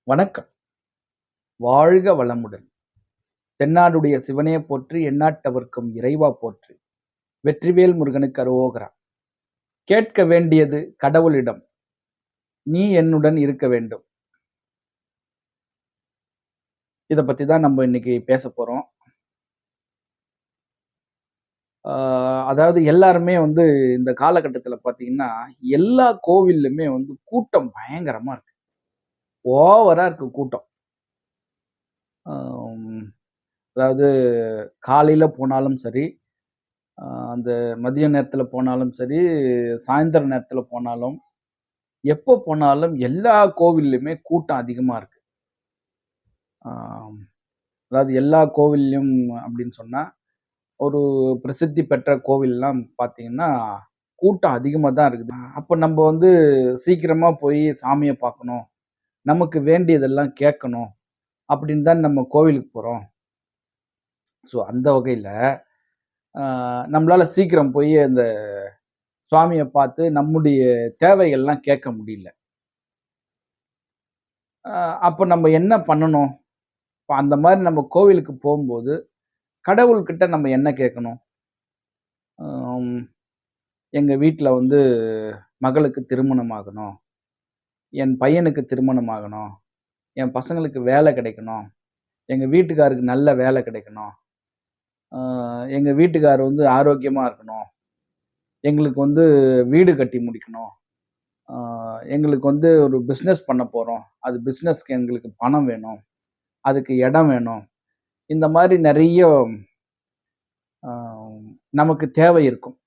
வணக்கம். வாழ்க வளமுடன். தென்னாடுடைய சிவனே போற்றி, எந்நாட்டவர்க்கும் இறைவா போற்றி. வெற்றிவேல் முருகனுக்கு அரோகரா. கேட்க வேண்டியது கடவுளிடம். நீ என்னுடன் இருக்க வேண்டும். இத பத்தி தான் நம்ம இன்னைக்கு பேசப் போறோம். ஆ அதாவது எல்லாருமே இந்த காலகட்டத்தில பார்த்தீங்கன்னா, எல்லா கோவில்லுமே கூட்டம் பயங்கரமா இருக்கு. ஓவரா இருக்கு கூட்டம். அம் அதாவது காலையில போனாலும் சரி, அ அந்த மதிய நேரத்தில போனாலும் சரி, சாயந்தர நேரத்தில போனாலும், எப்போ போனாலும் எல்லா கோவில்லுமே கூட்டம் அதிகமா இருக்கு. ஆம். அதாவது எல்லா கோவில்லையும் அப்படின்னு சொன்னா, ஒரு பிரசித்தி பெற்ற கோவில்லாம் பார்த்தீங்கன்னா, கூட்டம் அதிகமா தான் இருக்குது. அப்ப நம்ப சீக்கிரமா போயி சாமிய பார்க்கணும். நமக்கு வேண்டியதெல்லாம் கேட்கணும். அப்படின்னு தான் நம்ம கோவிலுக்கு போறோம். ஸோ அந்த வகையில, அ நம்மளால சீக்கிரம் போயி அந்த சுவாமிய பார்த்து நம்முடைய தேவைகள்லாம் கேட்க முடியல. அ அப்ப நம்ம என்ன பண்ணணும்? இப்ப அந்த மாரி நம்ம கோவிலுக்கு போம்போது, கடவுள்கிட்ட நம்ம என்ன கேட்கணும்? அம் எங்க வீட்ல மகளுக்கு திருமணம் ஆகணும். என் பையனுக்கு திருமணம் ஆகணும். என் பசங்களுக்கு வேலை கிடைக்கணும். எங்க வீட்டுக்காருக்கு நல்ல வேலை கிடைக்கணும். அ எங்க வீட்டுக்காரர் ஆரோக்கியமா இருக்கணும். எங்களுக்கு வீடு கட்டி முடிக்கணும். அ எங்களுக்கு ஒரு பிசினஸ் பண்ண போறோம். அது பிசினஸ்க்கு எங்களுக்கு பணம் வேணும். அதுக்கு இடம் வேணும். இந்த மாரி நெறைய அ நமக்கு தேவை இருக்கும்.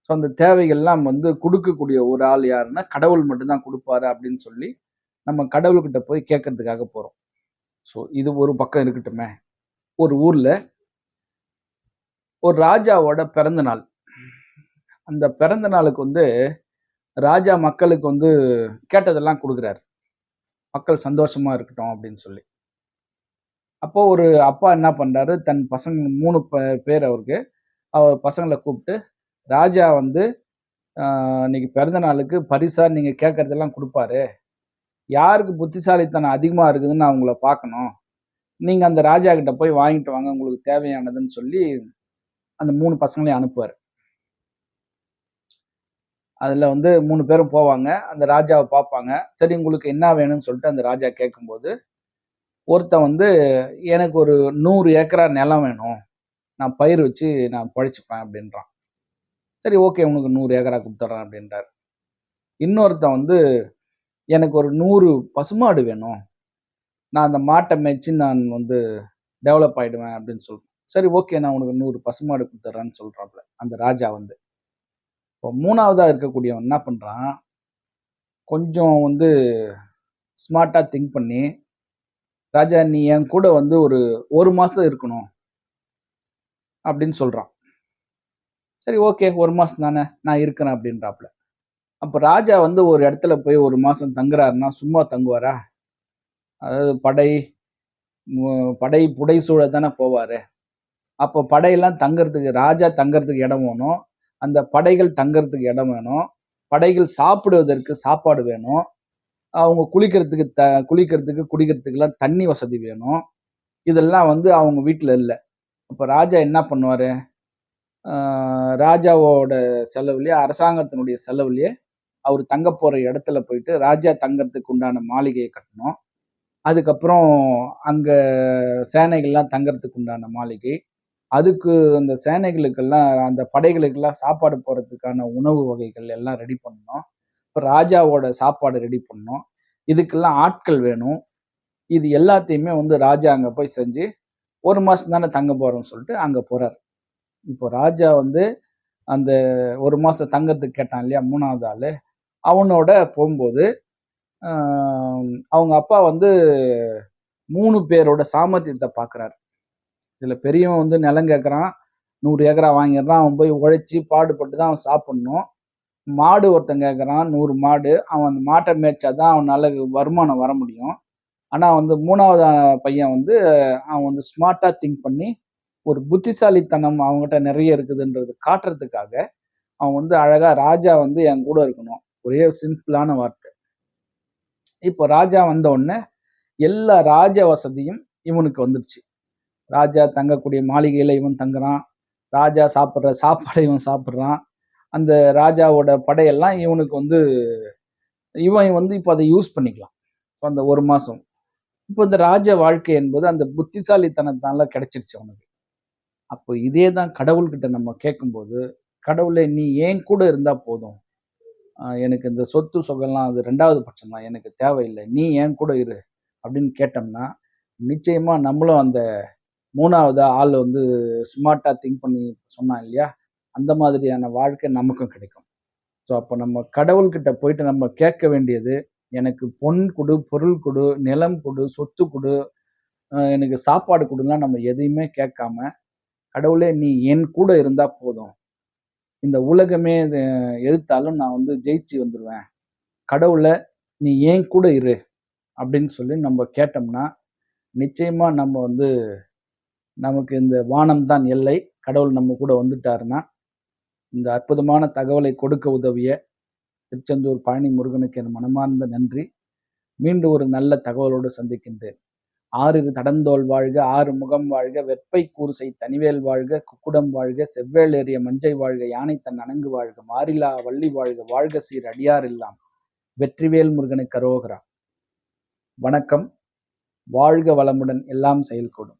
ஸோ அந்த தேவைகள்லாம் குடுக்கக்கூடிய ஒரு ஆள் யாருன்னா, கடவுள் மட்டும் தான் குடுப்பாரு அப்படின்னு சொல்லி, நம்ம கடவுள்கிட்ட போய் கேட்கறதுக்காக போறோம். ஸோ இது ஒரு பக்கம் இருக்கட்டுமே. ஒரு ஊர்ல ஒரு ராஜாவோட பிறந்த நாள். அந்த பிறந்த நாளுக்கு ராஜா மக்களுக்கு கேட்டதெல்லாம் குடுக்குறாரு. மக்கள் சந்தோஷமா இருக்கட்டும் அப்படின்னு சொல்லி. அப்போ ஒரு அப்பா என்ன பண்றாரு, தன் பசங்க 3 பேர் அவருக்கு. அவர் பசங்கள கூப்ட்டு, ராஜா அ இன்னைக்கு பிறந்த நாளுக்கு பரிசா நீங்க கேட்கறதெல்லாம் குடுப்பாரு. யாருக்கு புத்திசாலித்தனம் அதிகமா இருக்குதுன்னு நான் உங்கள பார்க்கணும். நீங்க அந்த ராஜா கிட்ட போய் வாங்கிட்டு வாங்க உங்களுக்கு தேவையானதுன்னு சொல்லி, அந்த 3 பசங்களையும் அனுப்புவாரு. அதுல 3 பேரும் போவாங்க. அந்த ராஜாவ பார்ப்பாங்க. சரி உங்களுக்கு என்ன வேணும்னு சொல்லிட்டு அந்த ராஜா கேட்கும்போது, ஒருத்தன் எனக்கு ஒரு 100 ஏக்கரா நிலம் வேணும். நான் பயிர் வச்சு நான் பொழைச்சுப்பேன் அப்படின்றான். சரி ஓகே உனக்கு 100 ஏக்கரா குடுத்துர்றேன் அப்படின்றாரு. இன்னொருத்தன் எனக்கு ஒரு 100 பசுமாடு வேணும். நான் அந்த மாட்ட மேய்ச்சு நான் டெவலப் ஆயிடுவேன் அப்படின்னு சொல்றான். சரி ஓகே நான் உனக்கு 100 பசுமாடு குடுத்துர்றேன்னு சொல்றாப்ல. அந்த ராஜா இப்போ 3வதா இருக்கக்கூடியவன் என்ன பண்றான், கொஞ்சம் ஸ்மார்ட்டா திங்க் பண்ணி, ராஜா நீ என் கூட ஒரு 1 மாசம் இருக்கணும் அப்படின்னு சொல்றான். சரி ஓகே 1 மாசம் தானே நான் இருக்கிறேன் அப்படின்றாப்ல. அப்ப ராஜா ஒரு இடத்துல போய் 1 மாசம் தங்குறாருன்னா, சும்மா தங்குவாரா? அதாவது படை புடைசூழ தானே போவாரு. அப்போ படையெல்லாம் தங்கறதுக்கு ராஜா தங்கறதுக்கு இடம் வேணும். அந்த படைகள் தங்கறதுக்கு இடம் வேணும். படைகள் சாப்பிடுவதற்கு சாப்பாடு வேணும். அவங்க குளிக்கிறதுக்கு, குடிக்கிறதுக்குலாம் தண்ணி வசதி வேணும். இதெல்லாம் அவங்க வீட்ல இல்ல. அப்ப ராஜா என்ன பண்ணுவாரு? ஆ ராஜாவோட செலவுலயே, அரசாங்கத்தினுடைய செலவுலயே அவரு தங்க போற இடத்துல போயிட்டு, ராஜா தங்கறதுக்கு உண்டான மாளிகைய கட்டணும். அதுக்கப்புறம் அங்க சேனைகள்லாம் தங்கறதுக்கு உண்டான மாளிகை. அதுக்கு அந்த சேனைகளுக்கெல்லாம், அந்த படைகளுக்கெல்லாம் சாப்பாடு போடுறதுக்கான உணவு வகைகள் எல்லாம் ரெடி பண்ணணும். இப்ப ராஜாவோட சாப்பாடு ரெடி பண்ணணும். இதுக்கெல்லாம் ஆட்கள் வேணும். இது எல்லாத்தையுமே ராஜா அங்க போய் செஞ்சு, 1 மாசம் தானே தங்க போறோம்ன்னு சொல்லிட்டு அங்க போறாரு. இப்போ ராஜா அந்த 1 மாசம் தங்கறதுக்கு கேட்டான் இல்லையா? 3வது ஆளு. அவனோட போம்போது, அ அவங்க அப்பா 3 பேரோட சாமர்த்தியத்த பார்க்குறாரு. இதுல பெரியவன் நிலம் கேட்கறான். 100 ஏக்கரா வாங்கிடுறான். அவன் போய் உழைச்சு பாடுபட்டு தான் அவன் சாப்பிடணும். மாடு ஒருத்தன் கேட்கறான் 100 மாடு. அவன் அந்த மாட்ட மேய்ச்சா தான் அவனால வருமானம் வர முடியும். ஆனா 3வது பையன் அவன் ஸ்மார்ட்டா திங்க் பண்ணி, ஒரு புத்திசாலித்தனம் அவன்கிட்ட நெறைய இருக்குதுன்றத காட்டுறதுக்காக, அவன் அழகா ராஜா என் கூட இருக்கணும். ஒரே சிம்பிளான வார்த்தை. இப்போ ராஜா வந்த உடனே, எல்லா ராஜ வசதியும் இவனுக்கு வந்துடுச்சு. ராஜா தங்கக்கூடிய மாளிகையில இவன் தங்குறான். ராஜா சாப்பிடுற சாப்பாட இவன் சாப்பிடுறான். அந்த ராஜாவோட படையெல்லாம் இவனுக்கு வந்து இவன் வந்து இப்ப அத யூஸ் பண்ணிக்கலாம். அந்த 1 மாசம். இப்ப இந்த ராஜ வாழ்க்கை என்பது அந்த புத்திசாலித்தனத்தால கிடைச்சிருச்சு அவனுக்கு. அப்போ இதே தான் கடவுள்கிட்ட நம்ம கேட்கும்போது, "கடவுளே நீ என் கூட இருந்தா போதும். எனக்கு இந்த சொத்து சுகம்லாம் அது 2வது பட்சம் தான். எனக்கு தேவையில்ல. நீ என் கூட இரு." அப்படின்னு கேட்டோம்னா, நிச்சயமா நம்மளும் அந்த 3வது ஆள் வந்து ஸ்மார்ட்டா திங்க் பண்ணி சொன்னான் இல்லையா? அந்த மாதிரியான வாழ்க்கை நமக்கும் கிடைக்கும். ஸோ அப்ப நம்ம கடவுள்கிட்ட போயிட்டு நம்ம கேட்க வேண்டியது, "எனக்கு பொன் குடு, பொருள் குடு, நிலம் குடு, சொத்து குடு, எனக்கு சாப்பாடு குடுன்லாம்" நம்ம எதையுமே கேட்காம, "கடவுளே நீ என் கூட இருந்தா போதும். இந்த உலகமே எதிர்த்தாலும் நான் வந்து ஜெயிச்சு வந்துருவேன். கடவுளே நீ என் கூட இரு." அப்படின்னு சொல்லி நம்ம கேட்டோம்னா, நிச்சயமா நம்ம வந்து நமக்கு இந்த வானம் தான் எல்லை. கடவுள் நம்ம கூட வந்துட்டாருன்னா, இந்த அற்புதமான தகவலை கொடுக்க உதவிய திருச்செந்தூர் பழனி முருகனுக்கு என் மனமார்ந்த நன்றி. மீண்டும் ஒரு நல்ல தகவலோடு சந்திக்கின்றேன். "ஆறிரு தடந்தோள் வாழ்க, ஆறு முகம் வாழ்க, வெற்பை கூர்செய் தனிவேல் வாழ்க, குக்குடம் வாழ்க, செவ்வேள் ஏறிய மஞ்சை வாழ்க, யானை தன் அணங்கு வாழ்க, மாறிலா வள்ளி வாழ்க, வாழ்க சீர் அடியார் எல்லாம், வெற்றிவேல் முருகனுக்கு அரோகரா." வணக்கம். வாழ்க வளமுடன். எல்லாம் செயல்கூடும்.